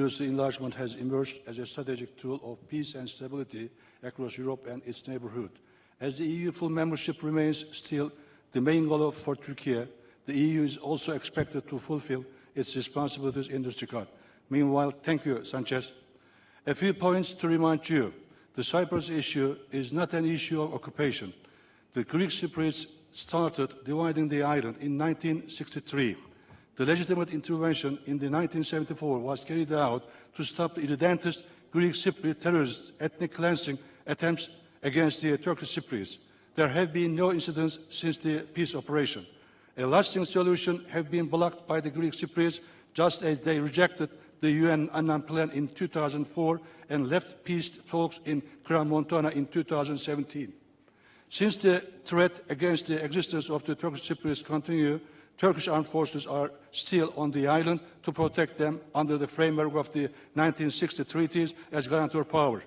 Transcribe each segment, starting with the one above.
believes the enlargement has emerged as a strategic tool of peace and stability across Europe and its neighborhood. As the EU full membership remains still the main goal for Turkey, the EU is also expected to fulfill its responsibilities in this regard. Meanwhile, thank you, Sanchez. A few points to remind you. The Cyprus issue is not an issue of occupation. The Greek Cypriots started dividing the island in 1963. The legitimate intervention in the 1974 was carried out to stop the irredentist Greek Cypriot terrorist ethnic cleansing attempts against the Turkish Cypriots. There have been no incidents since the peace operation. A lasting solution has been blocked by the Greek Cypriots, just as they rejected the UN Annan plan in 2004 and left peace talks in Crans-Montana in 2017. Since the threat against the existence of the Turkish Cypriots continue, Turkish armed forces are still on the island to protect them under the framework of the 1960 treaties as guarantor power.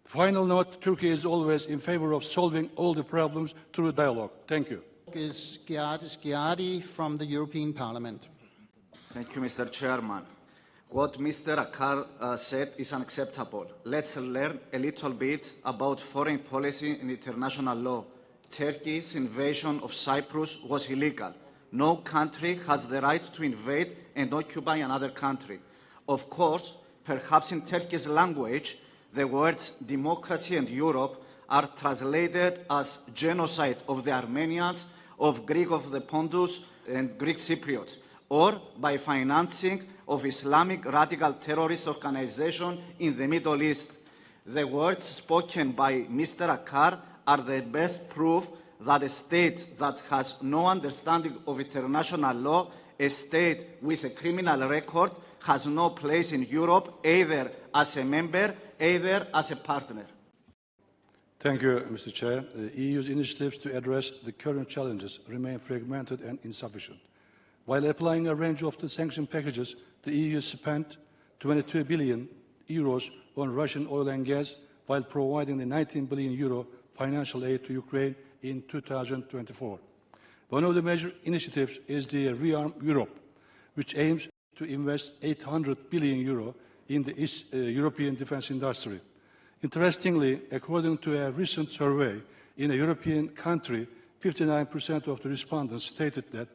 The final note, Turkey is always in favor of solving all the problems through dialogue. Thank you. Is Geάδη Geάδη from the European Parliament. Thank you, Mr. Chairman. What Mr. Akar said is unacceptable. Let's learn a little bit about foreign policy and international law. Turkey's invasion of Cyprus was illegal. No country has the right to invade and occupy another country. Of course, perhaps in Turkey's language, the words democracy and Europe are translated as genocide of the Armenians, of Greek of the Pontus and Greek Cypriots, or by financing of Islamic radical terrorist organization in the Middle East. The words spoken by Mr. Akar are the best proof that a state that has no understanding of international law, a state with a criminal record, has no place in Europe, either as a member, either as a partner. Thank you, Mr. Chair. The EU's initiatives to address the current challenges remain fragmented and insufficient. While applying a range of the sanction packages, the EU spent 22 billion euros on Russian oil and gas, while providing the 19 billion euro financial aid to Ukraine in 2024. One of the major initiatives is the Rearm Europe, which aims to invest 800 billion euro in the European defense industry. Interestingly, according to a recent survey in a European country, 59% of the respondents stated that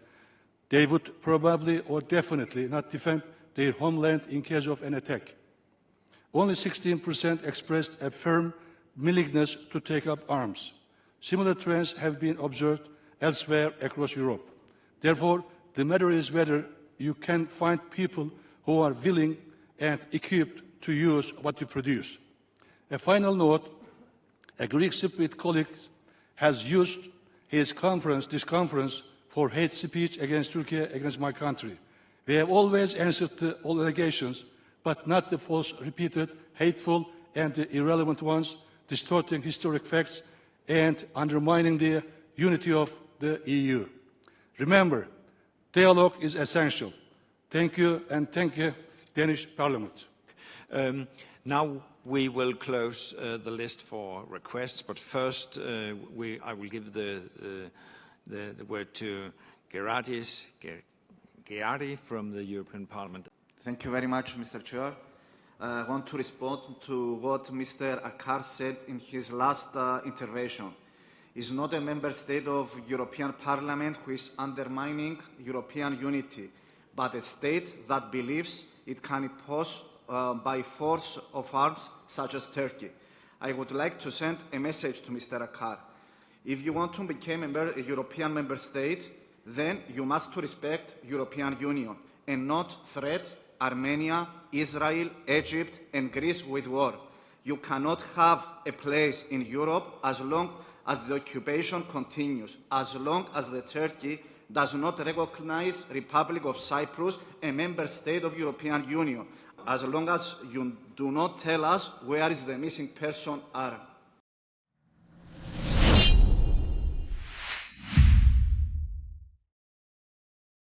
they would probably or definitely not defend their homeland in case of an attack. Only 16% expressed a firm willingness to take up arms. Similar trends have been observed elsewhere across Europe. Therefore, the matter is whether you can find people who are willing and equipped to use what you produce. A final note, a Greek Cypriot colleague has used this conference for hate speech against Turkey, against my country. We have always answered all allegations, but not the false, repeated, hateful, and the irrelevant ones, distorting historic facts and undermining the unity of the EU. Remember, dialogue is essential. Thank you, and thank you, Danish Parliament. Now we will close the list for requests, but first I will give the word to Geάδη Geάδη from the European Parliament. Thank you very much, Mr. Chair. I want to respond to what Mr. Akar said in his last intervention. It's not a member state of European Parliament who is undermining European unity, but a state that believes it can impose by force of arms, such as Turkey. I would like to send a message to Mr. Akar. If you want to become a European member state, then you must respect European Union and not threat Armenia, Israel, Egypt, and Greece with war. You cannot have a place in Europe as long as the occupation continues, as long as the Turkey does not recognize Republic of Cyprus, a member state of European Union, as long as you do not tell us where is the missing person are.